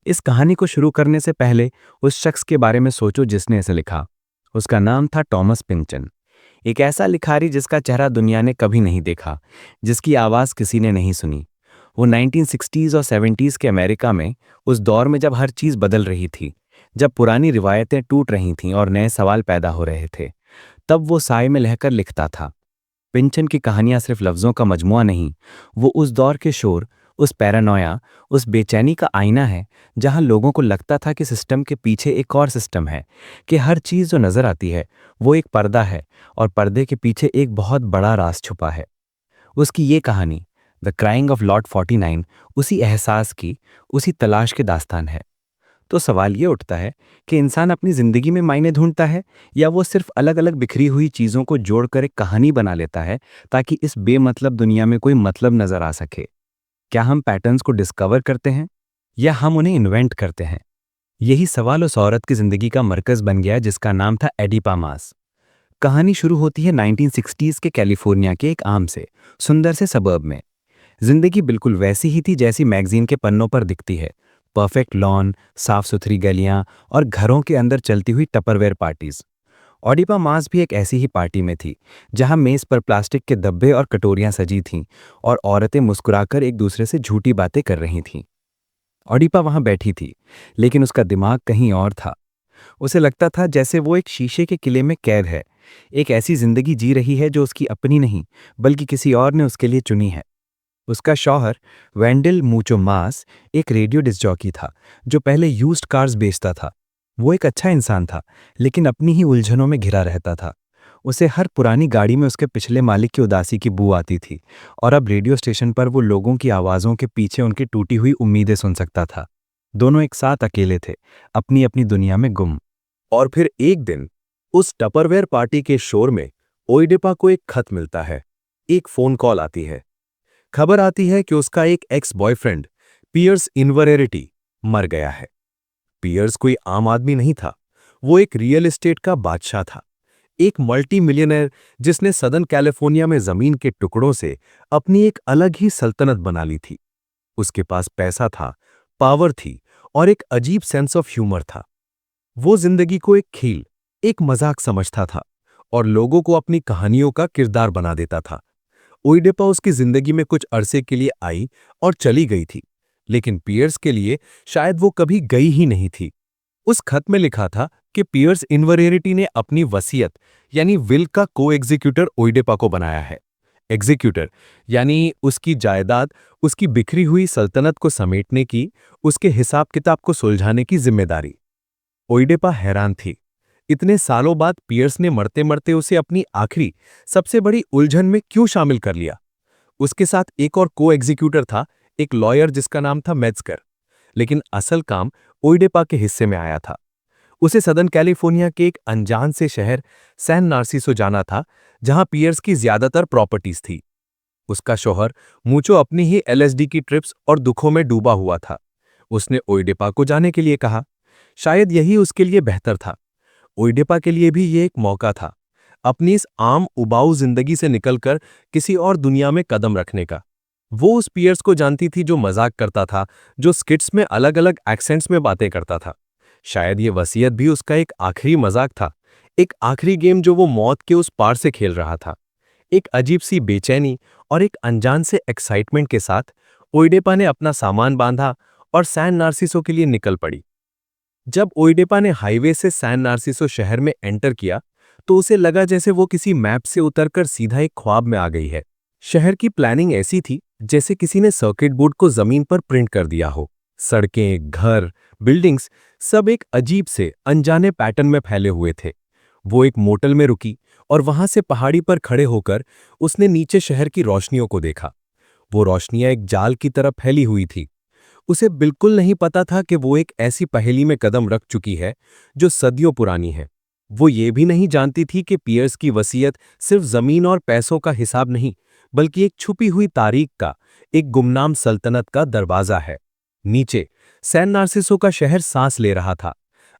इस कहानी को शुरू करने से पहले उस शख्स के बारे में सोचो जिसने इसे लिखा। उसका नाम था टॉमस पिंचन। एक ऐसा लिखारी जिसका चेहरा दुनिया ने कभी नहीं देखा, जिसकी आवाज़ किसी ने नहीं सुनी। वो 1960s और 70s के अमेरिका में, उस दौर में जब हर चीज़ बदल रही थी, जब पुरानी रिवायतें टूट रही थीं और नए सवाल पैदा हो रहे थे, तब वो साए में रहकर लिखता था। पिंचन की कहानियां सिर्फ लफ्ज़ों का मजमुआ नहीं, वो उस दौर के शोर, उस पैरानोया, उस बेचैनी का आईना है, जहां लोगों को लगता था कि सिस्टम के पीछे एक और सिस्टम है, कि हर चीज़ जो नज़र आती है वो एक पर्दा है और पर्दे के पीछे एक बहुत बड़ा राज छुपा है। उसकी ये कहानी, द क्राइंग ऑफ लॉट 49, उसी एहसास की, उसी तलाश के दास्तान है। तो सवाल ये उठता है कि इंसान अपनी जिंदगी में मायने ढूंढता है, या वो सिर्फ अलग अलग बिखरी हुई चीजों को जोड़कर एक कहानी बना लेता है ताकि इस बेमतलब दुनिया में कोई मतलब नजर आ सके। क्या हम पैटर्न्स को डिस्कवर करते हैं, या हम उन्हें इन्वेंट करते हैं? यही सवाल उस औरत की जिंदगी का मरकज बन गया जिसका नाम था एडिपा मास। कहानी शुरू होती है 1960s के कैलिफोर्निया के एक आम से सुंदर से सबर्ब में। जिंदगी बिल्कुल वैसी ही थी जैसी मैगजीन के पन्नों पर दिखती है। परफेक्ट लॉन, साफ सुथरी गलियां और घरों के अंदर चलती हुई टपरवेयर पार्टीज। ओडिपा मास भी एक ऐसी ही पार्टी में थी, जहां मेज पर प्लास्टिक के डब्बे और कटोरियां सजी थीं और औरतें मुस्कुराकर एक दूसरे से झूठी बातें कर रही थीं। ओडिपा वहां बैठी थी, लेकिन उसका दिमाग कहीं और था। उसे लगता था जैसे वो एक शीशे के किले में कैद है, एक ऐसी जिंदगी जी रही है जो उसकी अपनी नहीं, बल्कि किसी और ने उसके लिए चुनी है। उसका शौहर वेंडल मूचो मास एक रेडियो डिस्क जॉकी था, जो पहले यूज्ड कार्स बेचता था। वो एक अच्छा इंसान था, लेकिन अपनी ही उलझनों में घिरा रहता था। उसे हर पुरानी गाड़ी में उसके पिछले मालिक की उदासी की बू आती थी, और अब रेडियो स्टेशन पर वो लोगों की आवाज़ों के पीछे उनकी टूटी हुई उम्मीदें सुन सकता था। दोनों एक साथ अकेले थे, अपनी अपनी दुनिया में गुम। और फिर एक दिन उस टपरवेयर पार्टी के शोर में ओइडेपा को एक खत मिलता है। एक फोन कॉल आती है। खबर आती है कि उसका एक एक्स बॉयफ्रेंड पियर्स इन्वरेरिटी मर गया है। पियर्स कोई आम आदमी नहीं था। वो एक रियल एस्टेट का बादशाह था, एक मल्टी मिलियनर जिसने सदर्न कैलिफोर्निया में जमीन के टुकड़ों से अपनी एक अलग ही सल्तनत बना ली थी। उसके पास पैसा था, पावर थी और एक अजीब सेंस ऑफ ह्यूमर था। वो जिंदगी को एक खेल, एक मजाक समझता था और लोगों को अपनी कहानियों का किरदार बना देता था। ओइडेपा उसकी जिंदगी में कुछ अरसे के लिए आई और चली गई थी, लेकिन पियर्स के लिए शायद वो कभी गई ही नहीं थी। उस खत में लिखा था कि पियर्स इन्वरेरिटी ने अपनी वसीयत यानी विल का को एग्जीक्यूटर ओइडेपा को बनाया है। एग्जीक्यूटर यानी उसकी जायदाद, उसकी बिखरी हुई सल्तनत को समेटने की, उसके हिसाब किताब को सुलझाने की जिम्मेदारी। ओइडेपा हैरान थी। इतने सालों बाद पियर्स ने मरते मरते उसे अपनी आखिरी, सबसे बड़ी उलझन में क्यों शामिल कर लिया। उसके साथ एक और को एग्जीक्यूटर था, एक लॉयर जिसका नाम था मेट्जकर। लेकिन असल काम ओइडेपा के हिस्से में आया था। उसे सदर्न कैलिफोर्निया के एक अनजान से शहर सैन नार्सिसो जाना था, जहां पियर्स की ज्यादातर प्रॉपर्टीज थी। उसका शौहर मूचो अपनी ही एलएसडी की ट्रिप्स और दुखों में डूबा हुआ था। उसने ओइडेपा को जाने के लिए कहा। शायद यही उसके लिए बेहतर था। ओइडेपा के लिए भी ये एक मौका था, अपनी इस आम उबाऊ जिंदगी से निकलकर किसी और दुनिया में कदम रखने का। वो उस पियर्स को जानती थी जो मजाक करता था, जो स्किट्स में अलग अलग एक्सेंट्स में बातें करता था। शायद ये वसीयत भी उसका एक आखिरी मजाक था, एक आखिरी गेम जो वो मौत के उस पार से खेल रहा था। एक अजीब सी बेचैनी और एक अनजान से एक्साइटमेंट के साथ ओइडेपा ने अपना सामान बांधा और सैन नार्सिसो के लिए निकल पड़ी। जब ओइडेपा ने हाईवे से सैन नार्सिसो शहर में एंटर किया, तो उसे लगा जैसे वो किसी मैप से उतरकर सीधा एक ख्वाब में आ गई है। शहर की प्लानिंग ऐसी थी जैसे किसी ने सर्किट बोर्ड को जमीन पर प्रिंट कर दिया हो। सड़कें, घर, बिल्डिंग्स सब एक अजीब से अनजाने पैटर्न में फैले हुए थे। वो एक मोटल में रुकी और वहां से पहाड़ी पर खड़े होकर उसने नीचे शहर की रोशनियों को देखा। वो रोशनियां एक जाल की तरह फैली हुई थी। उसे बिल्कुल नहीं पता था कि वो एक ऐसी पहेली में कदम रख चुकी है जो सदियों पुरानी है। वो ये भी नहीं जानती थी कि पियर्स की वसीयत सिर्फ जमीन और पैसों का हिसाब नहीं, बल्कि एक छुपी हुई तारीख का, एक गुमनाम सल्तनत का दरवाजा है। नीचे सैन नार्सिसो का शहर सांस ले रहा था,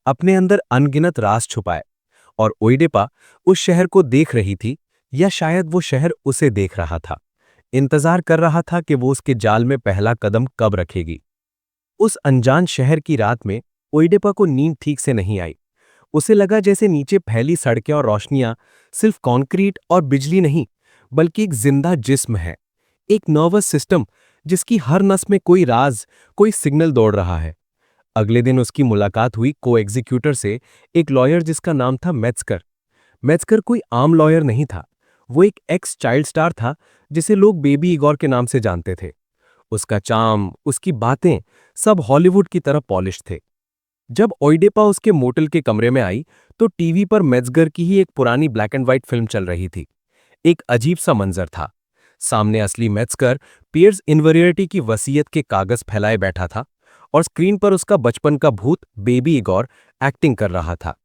अपने अंदर अनगिनत राज छुपाए, और ओइडेपा उस शहर को देख रही थी, या शायद वो शहर उसे देख रहा था। इंतजार कर रहा था कि वो उसके जाल में पहला कदम कब रखेगी। उस अनजान शहर की रात में ओइडेपा को नींद ठीक से नहीं आई। उसे लगा जैसे नीचे फैली सड़कें और रोशनियां सिर्फ कंक्रीट और बिजली नहीं, बल्कि एक जिंदा जिस्म है, एक नर्वस सिस्टम जिसकी हर नस में कोई राज, कोई सिग्नल दौड़ रहा है। अगले दिन उसकी मुलाकात हुई को एग्जीक्यूटर से, एक लॉयर जिसका नाम था मेट्जकर। मेट्जकर कोई आम लॉयर नहीं था, वो एक एक्स चाइल्ड स्टार था जिसे लोग बेबी इगोर के नाम से जानते थे। उसका चार्म, उसकी बातें, सब हॉलीवुड की तरह पॉलिश थे। जब ओइडेपा उसके मोटल के कमरे में आई तो टीवी पर मेट्जगर की ही एक पुरानी ब्लैक एंड व्हाइट फिल्म चल रही थी। एक अजीब सा मंजर था। सामने असली मेट्जगर पियर्स इनवेरिटी की वसीयत के कागज फैलाए बैठा था और स्क्रीन पर उसका बचपन का भूत बेबी इगोर एक्टिंग कर रहा था।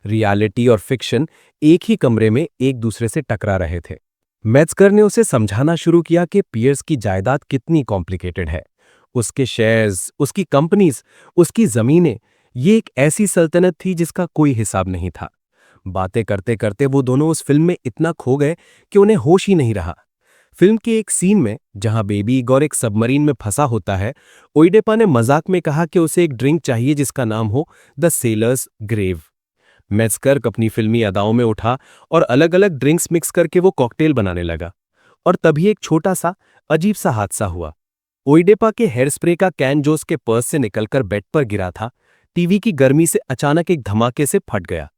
रियलिटी और फिक्शन एक ही कमरे में एक दूसरे से टकरा रहे थे। मेट्जगर ने उसे समझाना शुरू किया कि पियर्स की जायदाद कितनी कॉम्प्लिकेटेड है। उसके शेयर्स, उसकी कंपनीज, उसकी जमीनें, ये एक ऐसी सल्तनत थी जिसका कोई हिसाब नहीं था। बातें करते करते वो दोनों उस फिल्म में इतना खो गए कि उन्हें होश ही नहीं रहा। फिल्म के एक सीन में जहां बेबी इगोर एक सबमरीन में फंसा होता है, ओइडेपा ने मजाक में कहा कि उसे एक ड्रिंक चाहिए जिसका नाम हो द सेलर्स ग्रेव। मेट्जगर अपनी फिल्मी अदाओं में उठा और अलग अलग ड्रिंक्स मिक्स करके वो कॉकटेल बनाने लगा। और तभी एक छोटा सा अजीब सा हादसा हुआ। ओइडेपा के हेयर स्प्रे का कैन जो उसके पर्स से निकलकर बेड पर गिरा था, टीवी की गर्मी से अचानक एक धमाके से फट गया।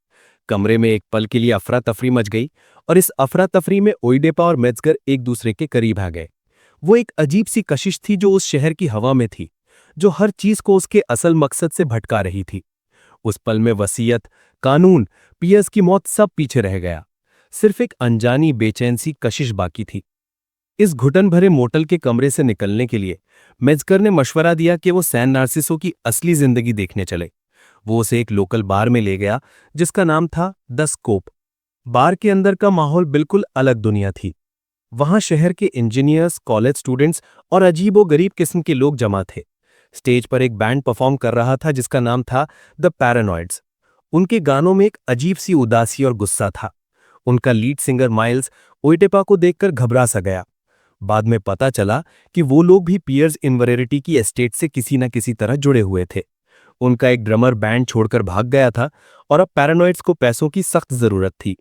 कमरे में एक पल के लिए अफरा तफरी मच गई और इस अफरा तफरी में ओइडेपा और मेट्जगर एक दूसरे के करीब आ गए। वो एक अजीब सी कशिश थी जो उस शहर की हवा में थी, जो हर चीज को उसके असल मकसद से भटका रही थी। उस पल में वसीयत, कानून, पियर्स की मौत सब पीछे रह गया। सिर्फ एक अनजानी बेचैन सी कशिश बाकी थी। इस घुटन भरे मोटल के कमरे से निकलने के लिए मेट्जगर ने मशवरा दिया कि वो सैन नार्सिसो की असली जिंदगी देखने चले। वो उसे एक लोकल बार में ले गया जिसका नाम था द स्कोप। बार के अंदर का माहौल बिल्कुल अलग दुनिया थी। वहां शहर के इंजीनियर्स, कॉलेज स्टूडेंट्स और अजीबो-गरीब किस्म के लोग जमा थे। स्टेज पर एक बैंड परफॉर्म कर रहा था जिसका नाम था द पैरानॉइड्स। उनके गानों में एक अजीब सी उदासी और गुस्सा था। उनका लीड सिंगर माइल्स ओइटेपा को देखकर घबरा सा गया। बाद में पता चला कि वो लोग भी पियर्स इनवेरिटी की एस्टेट से किसी न किसी तरह जुड़े हुए थे। उनका एक ड्रमर बैंड छोड़कर भाग गया था और अब पैरानॉइड्स को पैसों की सख्त जरूरत थी।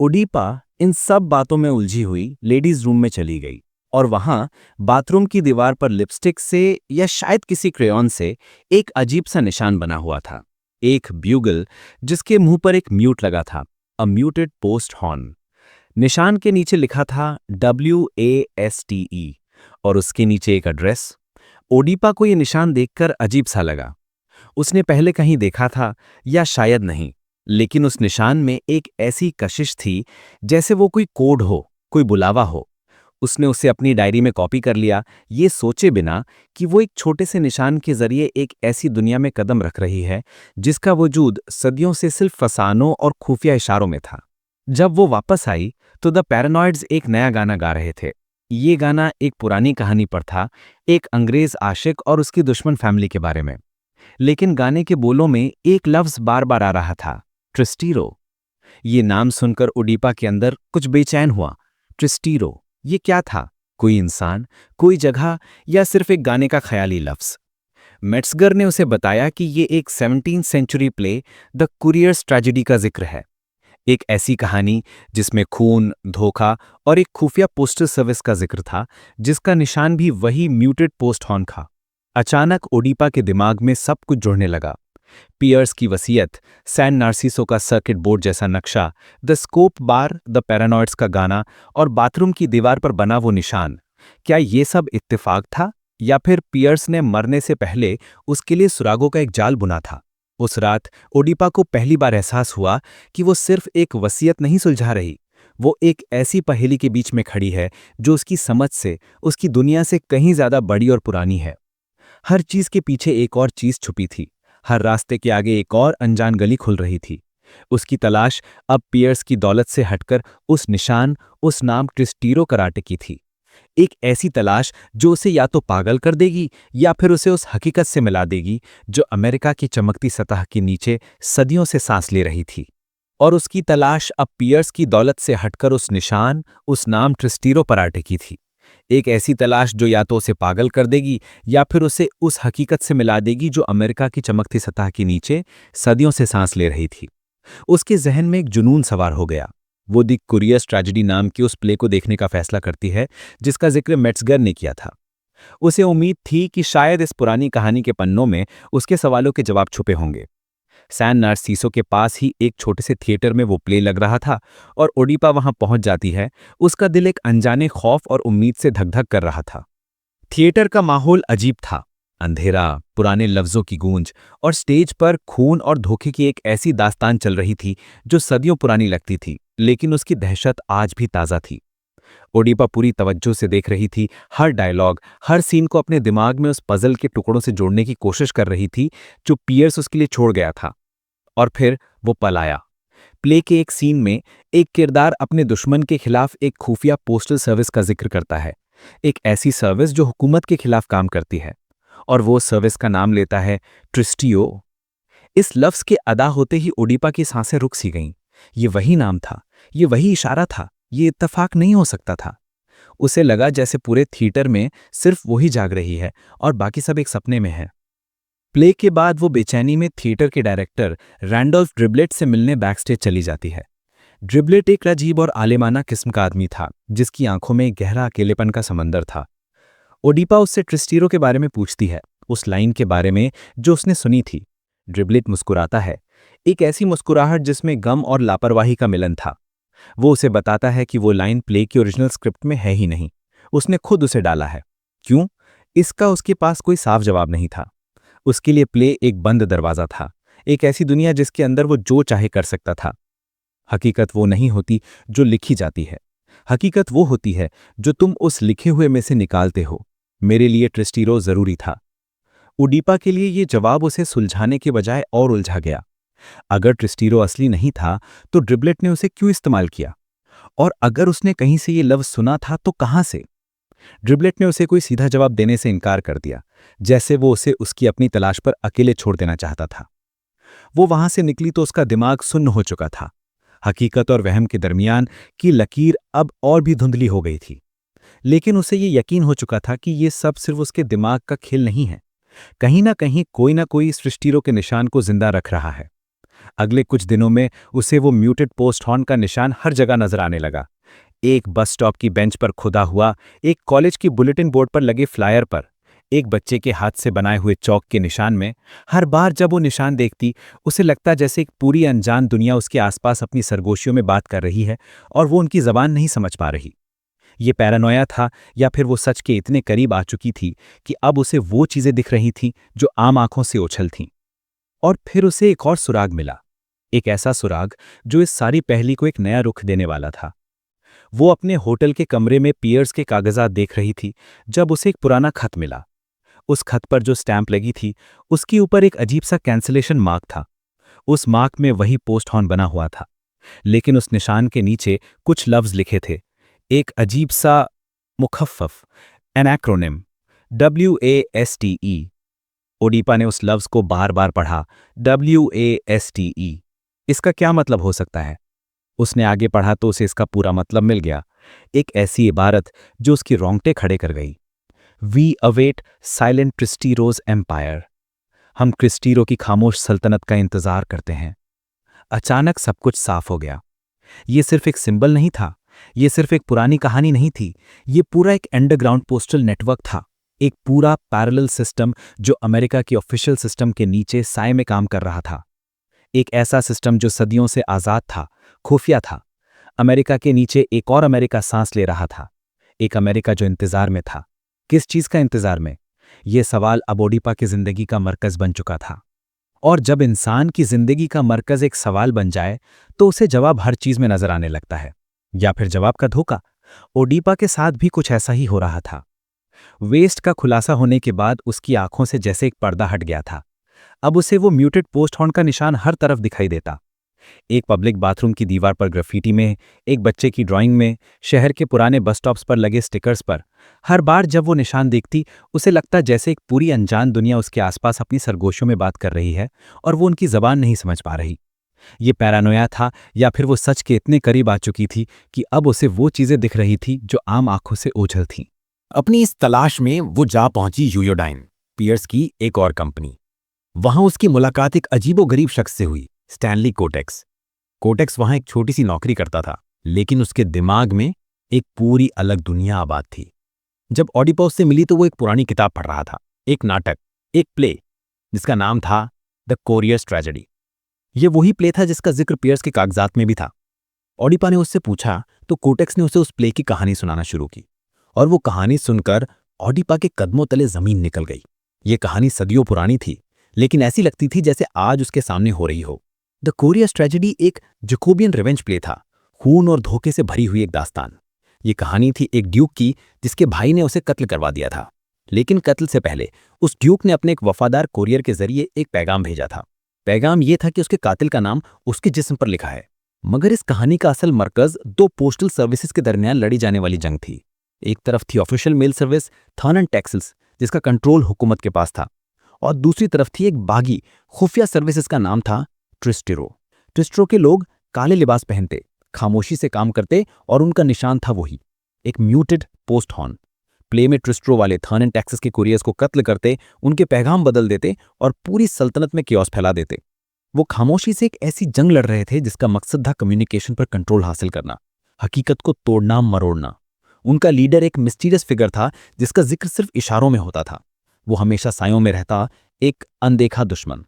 ओडिपा इन सब बातों में उलझी हुई लेडीज रूम में चली गई और वहां बाथरूम की दीवार पर लिपस्टिक से या शायद किसी क्रेयॉन से एक अजीब सा निशान बना हुआ था, एक ब्यूगल जिसके मुंह पर एक म्यूट लगा था, अ म्यूटेड पोस्ट हॉर्न। निशान के नीचे लिखा था WASTE और उसके नीचे एक एड्रेस। ओडिपा को यह निशान देखकर अजीब सा लगा। उसने पहले कहीं देखा था या शायद नहीं, लेकिन उस निशान में एक ऐसी कशिश थी जैसे वो कोई कोड हो, कोई बुलावा हो। उसने उसे अपनी डायरी में कॉपी कर लिया, ये सोचे बिना कि वो एक छोटे से निशान के जरिए एक ऐसी दुनिया में कदम रख रही है जिसका वजूद सदियों से सिर्फ फसानों और खुफिया इशारों में था। जब वो वापस आई तो द पैरानॉइड्स एक नया गाना गा रहे थे। ये गाना एक पुरानी कहानी पर था, एक अंग्रेज आशिक और उसकी दुश्मन फैमिली के बारे में। लेकिन गाने के बोलों में एक लफ्ज बार बार आ रहा था, ट्रिस्टीरो। ये नाम सुनकर ओडिपा के अंदर कुछ बेचैन हुआ। ट्रिस्टीरो, ये क्या था? कोई इंसान, कोई जगह या सिर्फ एक गाने का ख्याली लफ्ज? मेट्जगर ने उसे बताया कि ये एक 17th century play the couriers tragedy का जिक्र है। एक ऐसी कहानी जिसमें खून, धोखा और एक खुफिया पोस्टल सर्विस का जिक्र था, जिसका निशान भी वही म्यूटेड पोस्ट हॉर्न था। अचानक ओडिपा के दिमाग में सब कुछ जुड़ने लगा। पियर्स की वसीयत, सैन नार्सिसो का सर्किट बोर्ड जैसा नक्शा, द स्कोप बार, द पैरानॉइड्स का गाना और बाथरूम की दीवार पर बना वो निशान। क्या ये सब इत्तेफाक था या फिर पियर्स ने मरने से पहले उसके लिए सुरागों का एक जाल बुना था? उस रात ओडिपा को पहली बार एहसास हुआ कि वो सिर्फ एक वसीयत नहीं सुलझा रही, वो एक ऐसी पहेली के बीच में खड़ी है जो उसकी समझ से, उसकी दुनिया से कहीं ज्यादा बड़ी और पुरानी है। हर चीज के पीछे एक और चीज छुपी थी, हर रास्ते के आगे एक और अनजान गली खुल रही थी। उसकी तलाश अब पियर्स की दौलत से हटकर उस निशान, उस नाम ट्रिस्टीरो कराटे की थी। एक ऐसी तलाश जो उसे या तो पागल कर देगी या फिर उसे उस हकीकत से मिला देगी जो अमेरिका की चमकती सतह के नीचे सदियों से सांस ले रही थी। और उसकी तलाश अब पियर्स की दौलत से हटकर उस निशान, उस नाम ट्रिस्टीरो कराटे की थी। एक ऐसी तलाश जो या तो उसे पागल कर देगी या फिर उसे उस हकीकत से मिला देगी जो अमेरिका की चमकती सतह के नीचे सदियों से सांस ले रही थी। उसके जहन में एक जुनून सवार हो गया। वो द कुरियस ट्रेजेडी नाम के उस प्ले को देखने का फैसला करती है जिसका जिक्र मेट्सगर ने किया था। उसे उम्मीद थी कि शायद इस पुरानी कहानी के पन्नों में उसके सवालों के जवाब छुपे होंगे। सैन नार्सिसो के पास ही एक छोटे से थिएटर में वो प्ले लग रहा था और ओडिपा वहां पहुंच जाती है। उसका दिल एक अनजाने खौफ और उम्मीद से धक-धक कर रहा था। थिएटर का माहौल अजीब था। अंधेरा, पुराने लफ्जों की गूंज और स्टेज पर खून और धोखे की एक ऐसी दास्तान चल रही थी जो सदियों पुरानी लगती थी, लेकिन उसकी दहशत आज भी ताज़ा थी। ओडिपा पूरी तवज्जो से देख रही थी, हर डायलॉग, हर सीन को अपने दिमाग में उस पजल के टुकड़ों से जोड़ने की कोशिश कर रही थी जो पियर्स उसके लिए छोड़ गया था। और फिर वो पल आया। प्ले के एक सीन में एक किरदार अपने दुश्मन के खिलाफ एक खुफिया पोस्टल सर्विस का जिक्र करता है, एक ऐसी सर्विस जो हुकूमत के खिलाफ काम करती है, और वो सर्विस का नाम लेता है ट्रिस्टियो। इस लफ्ज के अदा होते ही ओडिपा की सांसें रुक सी गईं। ये वही नाम था, ये वही इशारा था, ये इत्तेफाक नहीं हो सकता था। उसे लगा जैसे पूरे थिएटर में सिर्फ वही जाग रही है और बाकी सब एक सपने में है। प्ले के बाद वो बेचैनी में थिएटर के डायरेक्टर रैंडोल्फ ड्रिब्लेट से मिलने बैकस्टेज चली जाती है। ड्रिब्लेट एक अजीब और आलेमाना किस्म का आदमी था जिसकी आंखों में गहरा अकेलेपन का समंदर था। ओडिपा उससे ट्रिस्टीरो के बारे में पूछती है, उस लाइन के बारे में जो उसने सुनी थी। ड्रिब्लेट मुस्कुराता है, एक ऐसी मुस्कुराहट जिसमें गम और लापरवाही का मिलन था। वो उसे बताता है कि वो लाइन प्ले की ओरिजिनल स्क्रिप्ट में है ही नहीं, उसने खुद उसे डाला है। क्यों? इसका उसके पास कोई साफ जवाब नहीं था। उसके लिए प्ले एक बंद दरवाज़ा था, एक ऐसी दुनिया जिसके अंदर वो जो चाहे कर सकता था। हकीकत वो नहीं होती जो लिखी जाती है, हकीकत वो होती है जो तुम उस लिखे हुए में से निकालते हो। मेरे लिए ट्रिस्टीरो ज़रूरी था। उडीपा के लिए ये जवाब उसे सुलझाने के बजाय और उलझा गया। अगर ट्रिस्टीरो असली नहीं था तो ड्रिब्लेट ने उसे क्यों इस्तेमाल किया? और अगर उसने कहीं से ये लफ्ज़ सुना था तो कहाँ से? ड्रिब्लेट ने उसे कोई सीधा जवाब देने से इनकार कर दिया, जैसे वो उसे उसकी अपनी तलाश पर अकेले छोड़ देना चाहता था। वो वहां से निकली तो उसका दिमाग सुन्न हो चुका था। हकीकत और वहम के दरमियान की लकीर अब और भी धुंधली हो गई थी। लेकिन उसे ये यकीन हो चुका था कि ये सब सिर्फ उसके दिमाग का खेल नहीं है। कहीं ना कोई इस ट्रिस्टीरो के निशान को जिंदा रख रहा है। अगले कुछ दिनों में उसे वो म्यूटेड पोस्ट हॉर्न का निशान हर जगह नजर आने लगा। एक बस स्टॉप की बेंच पर खुदा हुआ, एक कॉलेज की बुलेटिन बोर्ड पर लगे फ्लायर पर, एक बच्चे के हाथ से बनाए हुए चौक के निशान में। हर बार जब वो निशान देखती उसे लगता जैसे एक पूरी अनजान दुनिया उसके आसपास अपनी सरगोशियों में बात कर रही है और वो उनकी जबान नहीं समझ पा रही। ये पैरानोया था या फिर वो सच के इतने करीब आ चुकी थी कि अब उसे वो चीजें दिख रही थीं जो आम आंखों से ओछल थीं। और फिर उसे एक और सुराग मिला, एक ऐसा सुराग जो इस सारी पहेली को एक नया रुख देने वाला था। वो अपने होटल के कमरे में पियर्स के कागजात देख रही थी जब उसे एक पुराना खत मिला। उस खत पर जो स्टैंप लगी थी उसके ऊपर एक अजीब सा कैंसलेशन मार्क था। उस मार्क में वही पोस्ट हॉर्न बना हुआ था, लेकिन उस निशान के नीचे कुछ लफ्ज लिखे थे, एक अजीब सा मुखफ़फ़, एन एक्रोनिम, WASTE। ओडिपा ने उस लफ्ज को बार बार पढ़ा, WASTE। इसका क्या मतलब हो सकता है? उसने आगे पढ़ा तो उसे इसका पूरा मतलब मिल गया, एक ऐसी इबारत जो उसकी रोंगटे खड़े कर गई। We await silent Tristero's empire. हम क्रिस्टीरो की खामोश सल्तनत का इंतजार करते हैं। अचानक सब कुछ साफ हो गया। ये सिर्फ एक सिंबल नहीं था, ये सिर्फ एक पुरानी कहानी नहीं थी, ये पूरा एक अंडरग्राउंड पोस्टल नेटवर्क था, एक पूरा पैरेलल सिस्टम जो अमेरिका की ऑफिशियल सिस्टम के नीचे साए में काम कर रहा था। एक ऐसा सिस्टम जो सदियों से आजाद था, खुफिया था। अमेरिका के नीचे एक और अमेरिका सांस ले रहा था, एक अमेरिका जो इंतजार में था। किस चीज का इंतजार में? यह सवाल अब ओडिपा की जिंदगी का मरकज बन चुका था। और जब इंसान की जिंदगी का मरकज एक सवाल बन जाए तो उसे जवाब हर चीज में नजर आने लगता है, या फिर जवाब का धोखा। ओडिपा के साथ भी कुछ ऐसा ही हो रहा था। वेस्ट का खुलासा होने के बाद उसकी आंखों से जैसे एक पर्दा हट गया था। अब उसे वो म्यूटेड पोस्ट हॉर्न का निशान हर तरफ दिखाई देता, एक पब्लिक बाथरूम की दीवार पर ग्राफिटी में, एक बच्चे की ड्राइंग में, शहर के पुराने बस स्टॉप्स पर लगे स्टिकर्स पर। हर बार जब वो निशान देखती उसे लगता जैसे एक पूरी अनजान दुनिया उसके आसपास अपनी सरगोशियों में बात कर रही है और वो उनकी जबान नहीं समझ पा रही। ये पैरानोया था या फिर वो सच के इतने करीब आ चुकी थी कि अब उसे वो चीजें दिख रही थी जो आम आंखों से ओझल थीं। अपनी इस तलाश में वो जा पहुंची यूयोडाइन, पियर्स की एक और कंपनी। वहां उसकी मुलाकात एक अजीबोगरीब शख्स से हुई, स्टैनली कोटेक्स। कोटेक्स वहां एक छोटी सी नौकरी करता था, लेकिन उसके दिमाग में एक पूरी अलग दुनिया आबाद थी। जब ऑडिपा उससे मिली तो वो एक पुरानी किताब पढ़ रहा था, एक नाटक, एक प्ले, जिसका नाम था द कोरियर्स ट्रेजेडी। ये वही प्ले था जिसका जिक्र पियर्स के कागजात में भी था। ऑडिपा ने उससे पूछा तो कोटेक्स ने उसे उस प्ले की कहानी सुनाना शुरू की, और वो कहानी सुनकर ऑडिपा के कदमों तले जमीन निकल गई। ये कहानी सदियों पुरानी थी, लेकिन ऐसी लगती थी जैसे आज उसके सामने हो रही हो। द कोरियर्स ट्रेजेडी एक जकोबियन रिवेंज प्ले था, खून और धोखे से भरी हुई एक दास्तान। ये कहानी थी एक ड्यूक की जिसके भाई ने उसे कत्ल करवा दिया था, लेकिन कत्ल से पहले उस ड्यूक ने अपने एक वफादार कोरियर के जरिए एक पैगाम भेजा था। पैगाम यह था कि उसके कातिल का नाम उसके जिस्म पर लिखा है। मगर इस कहानी का असल मरकज दो पोस्टल सर्विसेज के दरमियान लड़ी जाने वाली जंग थी। एक तरफ थी official mail service Thurn and Taxis, जिसका कंट्रोल हुकूमत के पास था, और दूसरी तरफ थी एक बागी खुफिया सर्विस, जिसका नाम था ट्रिस्टेरो। ट्रिस्टेरो के लोग काले लिबास पहनते, खामोशी से काम करते, और उनका निशान था वही, एक म्यूटेड पोस्ट हॉर्न। प्ले में ट्रिस्टेरो वाले थर्न एंड टेक्सस के कुरियर्स को कत्ल करते, उनके पैगाम बदल देते और पूरी सल्तनत में कियोस फैला देते। वो खामोशी से एक ऐसी जंग लड़ रहे थे जिसका मकसद था कम्युनिकेशन पर कंट्रोल हासिल करना, हकीकत को तोड़ना मरोड़ना। उनका लीडर एक मिस्टीरियस फिगर था जिसका जिक्र सिर्फ इशारों में होता था। वो हमेशा सायों में रहता, एक अनदेखा दुश्मन।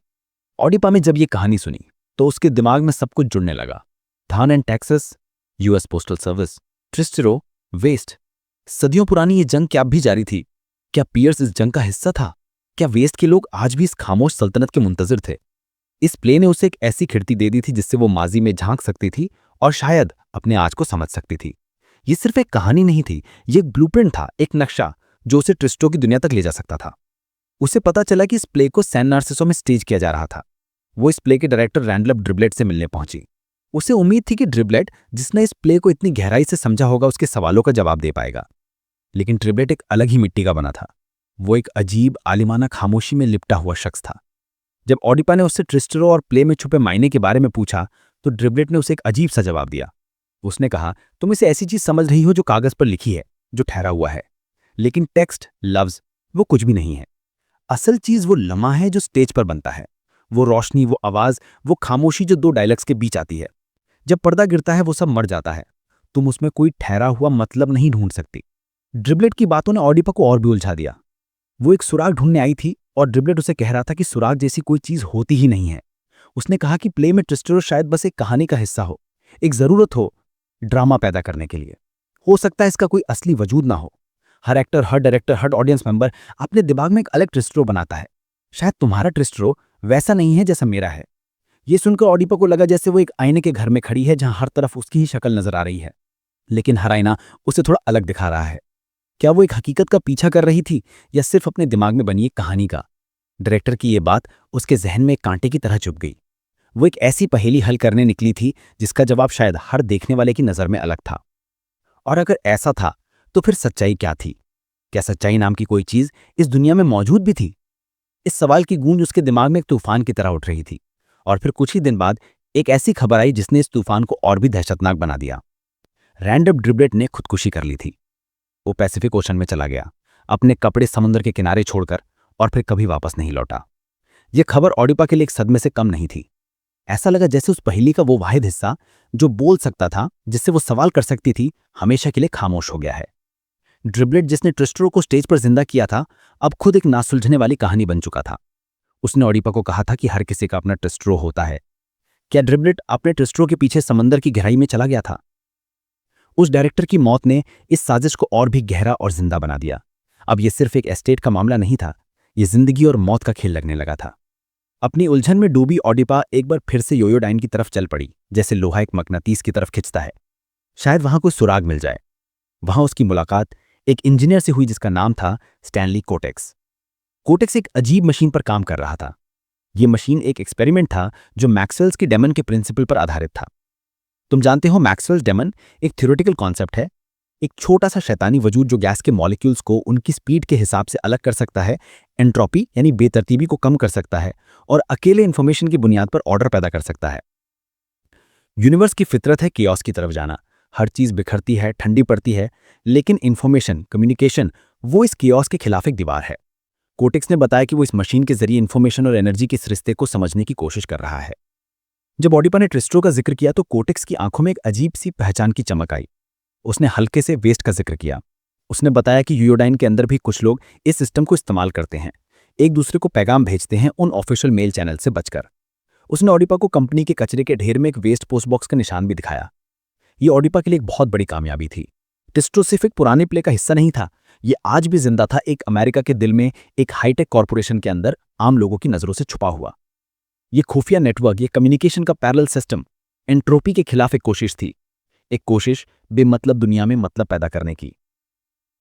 ऑडिपा में जब ये कहानी सुनी तो उसके दिमाग में सब कुछ जुड़ने लगा। Thurn and Taxis, US postal service, Tristero, waste. सदियों पुरानी ये जंग क्या अब भी जारी थी? क्या पियर्स इस जंग का हिस्सा था? क्या वेस्ट के लोग आज भी इस खामोश सल्तनत के मुंतजिर थे? इस प्ले ने उसे एक ऐसी खिड़की दे दी थी जिससे वो माजी में झांक सकती थी और शायद अपने आज को समझ सकती थी। ये सिर्फ एक कहानी नहीं थी, ये एक ब्लूप्रिंट था, एक नक्शा जो उसे ट्रिस्टो की दुनिया तक ले जा सकता था। उसे पता चला कि इस प्ले को सैन नार्सिसो में स्टेज किया जा रहा था। वो इस प्ले के डायरेक्टर रैंडल ड्रिब्लेट से मिलने पहुंची। उसे उम्मीद थी कि ड्रिब्लेट, जिसने इस प्ले को इतनी गहराई से समझा होगा, उसके सवालों का जवाब दे पाएगा। लेकिन ड्रिब्लेट एक अलग ही मिट्टी का बना था। वो एक अजीब आलिमाना खामोशी में लिपटा हुआ शख्स था। जब ऑडिपा ने उससे ट्रिस्टेरो और प्ले में छुपे मायने के बारे में पूछा तो ड्रिब्लेट ने उसे एक अजीब सा जवाब दिया। उसने कहा, तुम इसे ऐसी चीज समझ रही हो जो कागज पर लिखी है, जो ठहरा हुआ है, लेकिन टेक्स्ट, लफ्ज, वो कुछ भी नहीं है। असल चीज वो लम्हा है जो स्टेज पर बनता है, वो रोशनी, वो आवाज, वो खामोशी जो दो डायलॉग्स के बीच आती है। जब पर्दा गिरता है वो सब मर जाता है, तुम उसमें कोई ठहरा हुआ मतलब नहीं ढूंढ सकती। ड्रिब्लेट की बातों ने ऑडिपा को और भी उलझा दिया। वो एक सुराग ढूंढने आई थी और ड्रिब्लेट उसे कह रहा था कि सुराग जैसी कोई चीज होती ही नहीं है। उसने कहा कि प्ले में ट्रिस्टेरो शायद बस एक कहानी का हिस्सा हो, एक जरूरत हो ड्रामा पैदा करने के लिए। हो सकता है इसका कोई असली वजूद ना हो। हर एक्टर, हर डायरेक्टर, हर ऑडियंस मेंबर अपने दिमाग में एक अलग ट्रिस्टेरो बनाता है। शायद तुम्हारा ट्रिस्टेरो वैसा नहीं है जैसा मेरा है। ये सुनकर ऑडिपा को लगा जैसे वो एक आईने के घर में खड़ी है जहां हर तरफ उसकी ही शक्ल नजर आ रही है, लेकिन हर आईना उसे थोड़ा अलग दिखा रहा है। क्या वो एक हकीकत का पीछा कर रही थी या सिर्फ अपने दिमाग में बनी एक कहानी का? डायरेक्टर की ये बात उसके जहन में एक कांटे की तरह चुभ गई। वो एक ऐसी पहेली हल करने निकली थी जिसका जवाब शायद हर देखने वाले की नजर में अलग था। और अगर ऐसा था तो फिर सच्चाई क्या थी? क्या सच्चाई नाम की कोई चीज इस दुनिया में मौजूद भी थी? इस सवाल की गूंज उसके दिमाग में एक तूफान की तरह उठ रही थी। और फिर कुछ ही दिन बाद एक ऐसी खबर आई जिसने इस तूफान को और भी दहशतनाक बना दिया। रैंडम ड्रिब्लेट ने खुदकुशी कर ली थी। वो पैसिफिक ओशन में चला गया, अपने कपड़े समुद्र के किनारे छोड़कर, और फिर कभी वापस नहीं लौटा। यह खबर ऑडिपा के लिए एक सदमे से कम नहीं थी। ऐसा लगा जैसे उस पहेली का वो वाहिद हिस्सा जो बोल सकता था, जिससे वो सवाल कर सकती थी, हमेशा के लिए खामोश हो गया है। ड्रिब्लेट, जिसने ट्रिस्टेरो को स्टेज पर जिंदा किया था, अब खुद एक ना सुलझने वाली कहानी बन चुका था। उसने ऑडिपा को कहा था कि हर किसी का अपना ट्रिस्टेरो होता है। क्या ड्रिब्लेट अपने ट्रिस्टेरो के पीछे समंदर की गहराई में चला गया था? उस डायरेक्टर की मौत ने इस साजिश को और भी गहरा और जिंदा बना दिया। अब यह सिर्फ एक एस्टेट का मामला नहीं था, यह जिंदगी और मौत का खेल लगने लगा था। अपनी उलझन में डूबी ऑडिपा एक बार फिर से योयोडाइन की तरफ चल पड़ी, जैसे लोहा एक मकनातीस की तरफ खिंचता है। शायद वहां कोई सुराग मिल जाए। वहां उसकी मुलाकात एक इंजीनियर से हुई जिसका नाम था स्टैनली कोटेक्स। कोटेक्स एक अजीब मशीन पर काम कर रहा था। यह मशीन एक एक्सपेरिमेंट था जो मैक्सवेल्स की डेमन के प्रिंसिपल पर आधारित था। तुम जानते हो, मैक्सवेल्स डेमन एक थ्योरेटिकल कॉन्सेप्ट है, एक छोटा सा शैतानी वजूद जो गैस के मॉलिक्यूल्स को उनकी स्पीड के हिसाब से अलग कर सकता है, एंट्रोपी यानी बेतरतीबी को कम कर सकता है, और अकेले इंफॉर्मेशन की बुनियाद पर ऑर्डर पैदा कर सकता है। यूनिवर्स की फितरत है कियोस की तरफ जाना। हर चीज बिखरती है, ठंडी पड़ती है, लेकिन इंफॉर्मेशन, कम्युनिकेशन वो इस कियोस्क के खिलाफ एक दीवार है। कोटेक्स ने बताया कि वो इस मशीन के जरिए इंफॉर्मेशन और एनर्जी के इस रिश्ते को समझने की कोशिश कर रहा है। जब ओडिपा ने ट्रिस्टरो का जिक्र किया तो कोटेक्स की आंखों में एक अजीब सी पहचान की चमक आई। उसने हल्के से वेस्ट का जिक्र किया। उसने बताया कि यूयोडाइन के अंदर भी कुछ लोग इस सिस्टम को इस्तेमाल करते हैं, एक दूसरे को पैगाम भेजते हैं उन ऑफिशियल मेल चैनल से बचकर। उसने ओडिपा को कंपनी के कचरे के ढेर में एक वेस्ट पोस्ट बॉक्स का निशान भी दिखाया। ये ओडिपा के लिए एक बहुत बड़ी कामयाबी थी। ट्रिस्टरो सिर्फ एक पुराने प्ले का हिस्सा नहीं था, ये आज भी जिंदा था, एक अमेरिका के दिल में, एक हाईटेक कॉरपोरेशन के अंदर, आम लोगों की नजरों से छुपा हुआ। ये खुफिया नेटवर्क, ये कम्युनिकेशन का पैरेलल सिस्टम एंट्रोपी के खिलाफ एक कोशिश थी, एक कोशिश बेमतलब दुनिया में मतलब पैदा करने की।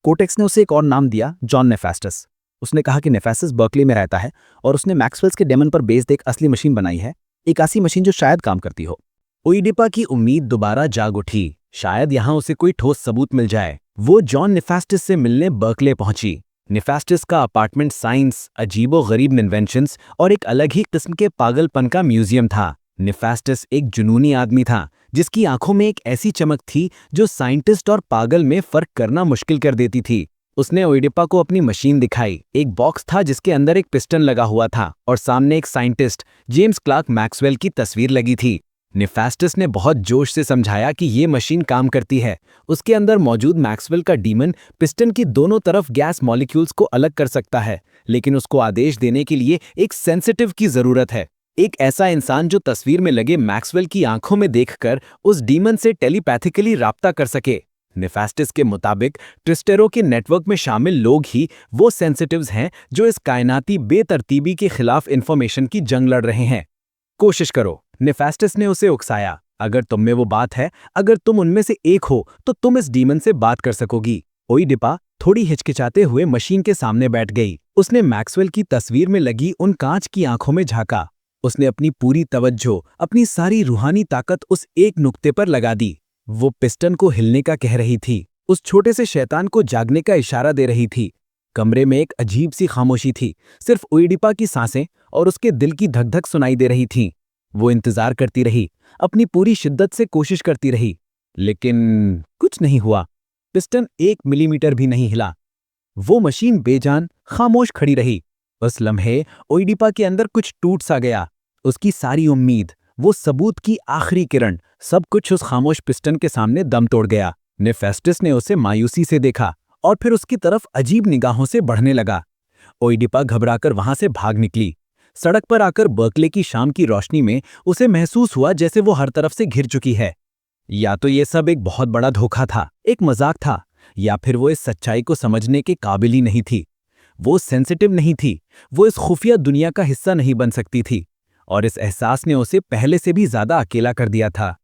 कोटेक्स ने उसे एक और नाम दिया, जॉन नेफेस्टस। उसने कहा कि नेफेस्टस बर्कले में रहता है और उसने मैक्सवेल्स के डेमन पर बेस्ड एक असली मशीन बनाई है, एक ऐसी मशीन जो शायद काम करती हो। ओइडिपा की उम्मीद दोबारा जाग उठी, शायद यहां उसे कोई ठोस सबूत मिल जाए। वो जॉन नेफेस्टस से मिलने बर्कले पहुंची। नेफेस्टस का अपार्टमेंट साइंस, अजीबो-गरीब इन्वेंशंस और एक अलग ही किस्म के पागलपन का म्यूजियम था। नेफेस्टस एक जुनूनी आदमी था जिसकी आंखों में एक ऐसी चमक थी जो साइंटिस्ट और पागल में फर्क करना मुश्किल कर देती थी। उसने ओइडिपा को अपनी मशीन दिखाई। एक बॉक्स था जिसके अंदर एक पिस्टन लगा हुआ था और सामने एक साइंटिस्ट जेम्स क्लार्क मैक्सवेल की तस्वीर लगी थी। नेफेस्टस ने बहुत जोश से समझाया कि ये मशीन काम करती है। उसके अंदर मौजूद मैक्सवेल का डीमन पिस्टन की दोनों तरफ गैस मॉलिक्यूल्स को अलग कर सकता है, लेकिन उसको आदेश देने के लिए एक सेंसिटिव की जरूरत है, एक ऐसा इंसान जो तस्वीर में लगे मैक्सवेल की आंखों में देखकर उस डीमन से टेलीपैथिकली राब्ता कर सके। नेफेस्टस के मुताबिक ट्रिस्टेरो के नेटवर्क में शामिल लोग ही वो सेंसिटिव्स हैं जो इस कायनाती बेतरतीबी के खिलाफ इंफॉर्मेशन की जंग लड़ रहे हैं। कोशिश करो, नेफेस्टस ने उसे उकसाया। अगर तुम में वो बात है, अगर तुम उनमें से एक हो, तो तुम इस डीमन से बात कर सकोगी। ओइडिपा थोड़ी हिचकिचाते हुए मशीन के सामने बैठ गई। उसने मैक्सवेल की तस्वीर में लगी उन कांच की आंखों में झांका। उसने अपनी पूरी तवज्जो, अपनी सारी रूहानी ताकत उस एक नुक्ते पर लगा दी। वो पिस्टन को हिलने का कह रही थी, उस छोटे से शैतान को जागने का इशारा दे रही थी। कमरे में एक अजीब सी खामोशी थी, सिर्फ ओइडिपा की सांसें और उसके दिल की धक-धक सुनाई दे रही थीं। वो इंतजार करती रही, अपनी पूरी शिद्दत से कोशिश करती रही, लेकिन कुछ नहीं हुआ। पिस्टन 1 मिलीमीटर भी नहीं हिला। वो मशीन बेजान, खामोश खड़ी रही। उस लम्हे ओइडिपा के अंदर कुछ टूट सा गया। उसकी सारी उम्मीद, वो सबूत की आखिरी किरण, सब कुछ उस खामोश पिस्टन के सामने दम तोड़ गया। नेफेस्टस ने उसे मायूसी से देखा और फिर उसकी तरफ अजीब निगाहों से बढ़ने लगा। ओइडिपा घबराकर वहां से भाग निकली। सड़क पर आकर बर्कले की शाम की रोशनी में उसे महसूस हुआ जैसे वो हर तरफ से घिर चुकी है। या तो ये सब एक बहुत बड़ा धोखा था, एक मजाक था, या फिर वो इस सच्चाई को समझने के काबिल ही नहीं थी। वो सेंसिटिव नहीं थी, वो इस खुफिया दुनिया का हिस्सा नहीं बन सकती थी, और इस एहसास ने उसे पहले से भी ज्यादा अकेला कर दिया था।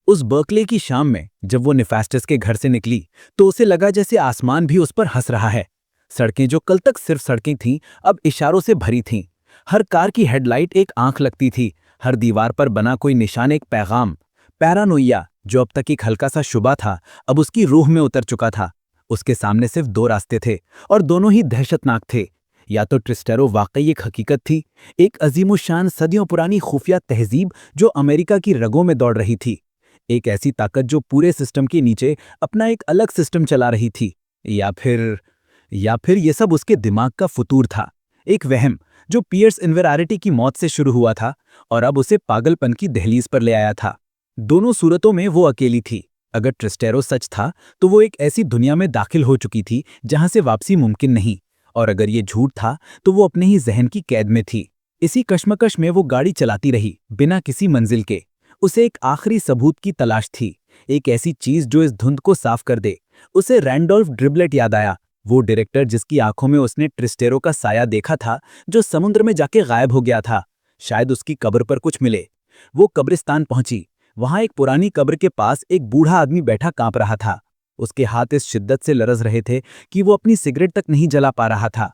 उस बर्कले की शाम में जब वो नेफेस्टस के घर से निकली तो उसे लगा जैसे आसमान भी उस पर हंस रहा है। सड़कें जो कल तक सिर्फ सड़कें थीं, अब इशारों से भरी थीं। हर कार की हेडलाइट एक आंख लगती थी, हर दीवार पर बना कोई निशान एक पैगाम। पैरानोइया, जो अब तक एक हल्का सा शुबा था, अब उसकी रूह में उतर चुका था। उसके सामने सिर्फ 2 रास्ते थे और दोनों ही दहशतनाक थे। या तो ट्रिस्टेरो वाकई एक हकीकत थी, एक अजीमुशान सदियों पुरानी खुफिया तहजीब जो अमेरिका की रगों में दौड़ रही थी, एक ऐसी ताकत जो पूरे सिस्टम के नीचे अपना एक अलग सिस्टम चला रही थी, या फिर ये सब उसके दिमाग का फुतूर था, एक वहम जो पियर्स इन्वेरारिटी की मौत से शुरू हुआ था और अब उसे पागलपन की दहलीज पर ले आया था। दोनों सूरतों में वो अकेली थी। अगर ट्रिस्टेरो सच था तो वो एक ऐसी दुनिया में दाखिल हो चुकी थी जहां से वापसी मुमकिन नहीं, और अगर ये झूठ था तो वो अपने ही जहन की कैद में थी। इसी कश्मकश में वो गाड़ी चलाती रही, बिना किसी मंजिल के। उसे एक आखिरी सबूत की तलाश थी, एक ऐसी चीज जो इस धुंध को साफ कर दे। उसे रैंडोल्फ ड्रिब्लेट याद आया, वो डायरेक्टर जिसकी आंखों में उसने ट्रिस्टेरो का साया देखा था, जो समुद्र में जाके गायब हो गया था। शायद उसकी कब्र पर कुछ मिले। वो कब्रिस्तान पहुंची। वहां एक पुरानी कब्र के पास एक बूढ़ा आदमी बैठा कांप रहा था। उसके हाथ इस शिद्दत से लरज रहे थे कि वो अपनी सिगरेट तक नहीं जला पा रहा था।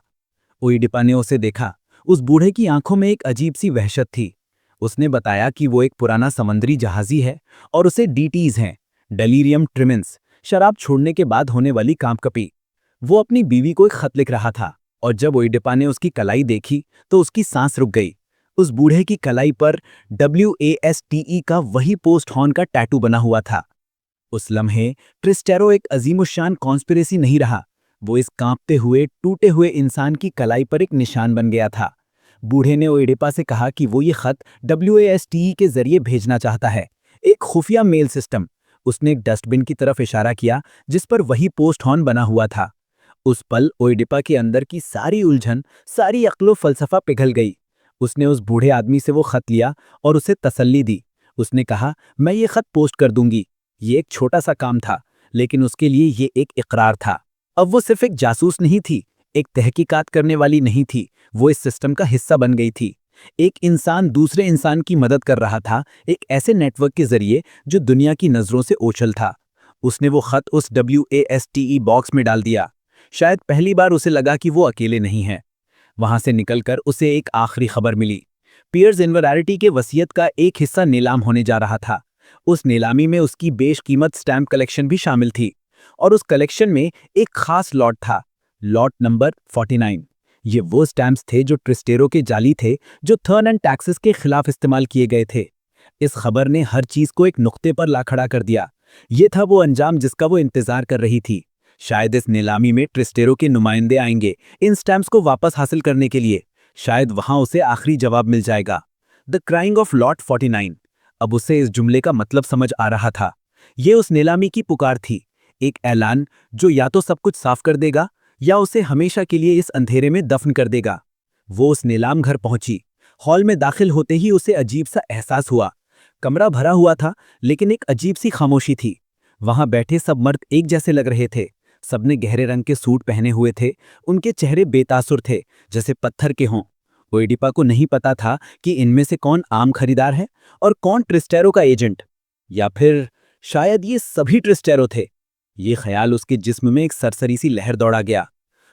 ओइडिपा ने उसे देखा। उस बूढ़े की आंखों में एक अजीब सी वहशत थी। उसने बताया कि वो एक पुराना समंदरी जहाजी है और उसे डीटीज हैं, डेलीरियम ट्रिमेंस, शराब छोड़ने के बाद होने वाली कांपकपी। वो अपनी बीवी को एक खत लिख रहा था, और जब ओइडिपा ने उसकी कलाई देखी तो उसकी सांस रुक गई। उस बूढ़े की कलाई पर WASTE का वही पोस्ट हॉर्न का टैटू बना हुआ था। उस लम्हे ट्रिस्टेरो एक अजीमुशान कॉन्स्पिरेसी नहीं रहा, वो इस कांपते हुए टूटे हुए इंसान की कलाई पर एक निशान बन गया था। बूढ़े ने ओएडेपा से कहा कि वो ये खत WASTE के जरिए भेजना चाहता है, एक खुफिया मेल सिस्टम। उसने एक डस्टबिन की तरफ इशारा किया जिस पर वही पोस्ट हॉर्न बना हुआ था। उस पल ओएडेपा के अंदर की सारी उलझन, सारी अक्लो फलसफा पिघल गई। उसने उस बूढ़े आदमी से वो खत लिया और उसे तसल्ली दी। उसने कहा, मैं ये खत पोस्ट कर दूंगी। ये एक छोटा सा काम था, लेकिन उसके लिए ये एक इकरार था। अब वो सिर्फ एक जासूस नहीं थी, एक तहकीकात करने वाली नहीं थी, वो इस सिस्टम का हिस्सा बन गई थी। एक इंसान दूसरे इंसान की मदद कर रहा था, एक ऐसे नेटवर्क के जरिए जो दुनिया की नजरों से ओझल था। उसने वो खत उस WASTE बॉक्स में डाल दिया। शायद पहली बार उसे लगा कि वो अकेले नहीं है। वहां से निकलकर उसे एक आखिरी खबर मिली। पियर्स इन्वरैरिटी के वसीयत का एक हिस्सा नीलाम होने जा रहा था। उस नीलामी में उसकी बेशकीमत स्टैम्प कलेक्शन भी शामिल थी, और उस कलेक्शन में एक खास लॉट था, लॉट नंबर 49। ये वो स्टैम्प्स थे जो ट्रिस्टेरो के जाली थे, जो थर्न एंड टैक्सेस के खिलाफ इस्तेमाल किए गए थे। इस खबर ने हर चीज को एक नुक्ते पर ला खड़ा कर दिया। ये था वो अंजाम जिसका वो इंतजार कर रही थी। शायद इस नीलामी में ट्रिस्टेरो के नुमाइंदे आएंगे इन स्टैम्प्स को वापस हासिल करने के लिए। शायद वहां उसे आखिरी जवाब मिल जाएगा। The crying of lot 49। अब उसे इस जुमले का मतलब समझ आ रहा था। ये उस नीलामी की पुकार थी, एक ऐलान जो या तो सब कुछ साफ कर देगा या उसे हमेशा के लिए इस अंधेरे में दफन कर देगा। वो उस नीलाम घर पहुंची। हॉल में दाखिल होते ही उसे अजीब सा एहसास हुआ। कमरा भरा हुआ था, लेकिन एक अजीब सी खामोशी थी। वहां बैठे सब मर्द एक जैसे लग रहे थे। सबने गहरे रंग के सूट पहने हुए थे। उनके चेहरे बेतासुर थे, जैसे पत्थर के हों। ओएडिपा को नहीं पता था कि इनमें से कौन आम खरीदार है और कौन ट्रिस्टेरो का एजेंट, या फिर शायद ये सभी ट्रिस्टेरो थे। ये ख्याल उसके जिस्म में एक सरसरी सी लहर दौड़ा गया।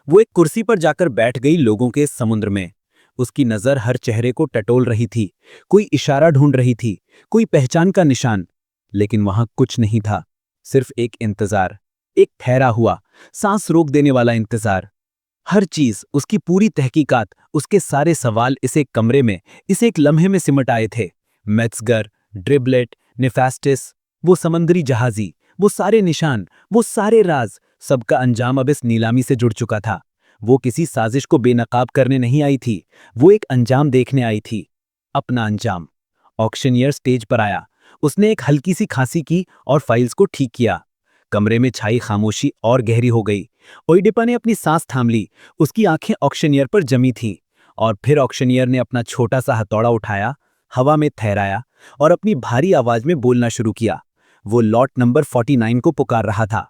वो एक कुर्सी पर जाकर बैठ गई लोगों के इस समुद्र में। उसकी नजर हर चेहरे को टटोल रही थी, कोई इशारा ढूंढ रही थी, कोई पहचान का निशान। लेकिन वहां कुछ नहीं था, सिर्फ एक इंतजार, एक ठहरा हुआ, सांस रोक देने वाला इंतजार। हर चीज, उसकी पूरी तहकीकात, उसके सारे सवाल इस एक कमरे में, इस एक लम्हे में सिमट आए थे। मेट्सगर, ड्रिबलेट, नेफास्टिस, वो समंदरी जहाजी, वो सारे निशान, वो सारे राज, सबका अंजाम अब इस नीलामी से जुड़ चुका था। वो किसी साजिश को बेनकाब करने नहीं आई थी, वो एक अंजाम देखने आई थी, अपना अंजाम। ऑक्शनियर स्टेज पर आया। उसने एक हल्की सी खांसी की और फाइल्स को ठीक किया। कमरे में छाई खामोशी और गहरी हो गई। ओएडिपा ने अपनी सांस थाम ली। उसकी आंखें ऑक्शनियर पर जमी थीं। और फिर ऑक्शनियर ने अपना छोटा सा हथौड़ा उठाया, हवा में ठहराया और अपनी भारी आवाज में बोलना शुरू किया। वो लॉट नंबर 49 को पुकार रहा था।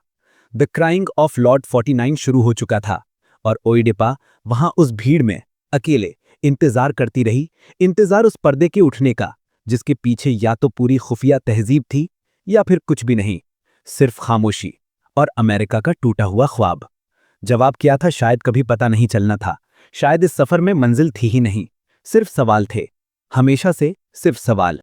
द क्राइंग ऑफ लॉट 49 शुरू हो चुका था, और ओएडिपा वहां उस भीड़ में अकेले इंतजार करती रही। इंतजार उस पर्दे के उठने का, जिसके पीछे या तो पूरी खुफिया तहजीब थी या फिर कुछ भी नहीं, सिर्फ खामोशी और अमेरिका का टूटा हुआ ख्वाब। जवाब क्या था शायद कभी पता नहीं चलना था। शायद इस सफर में मंजिल थी ही नहीं, सिर्फ सवाल थे, हमेशा से सिर्फ सवाल।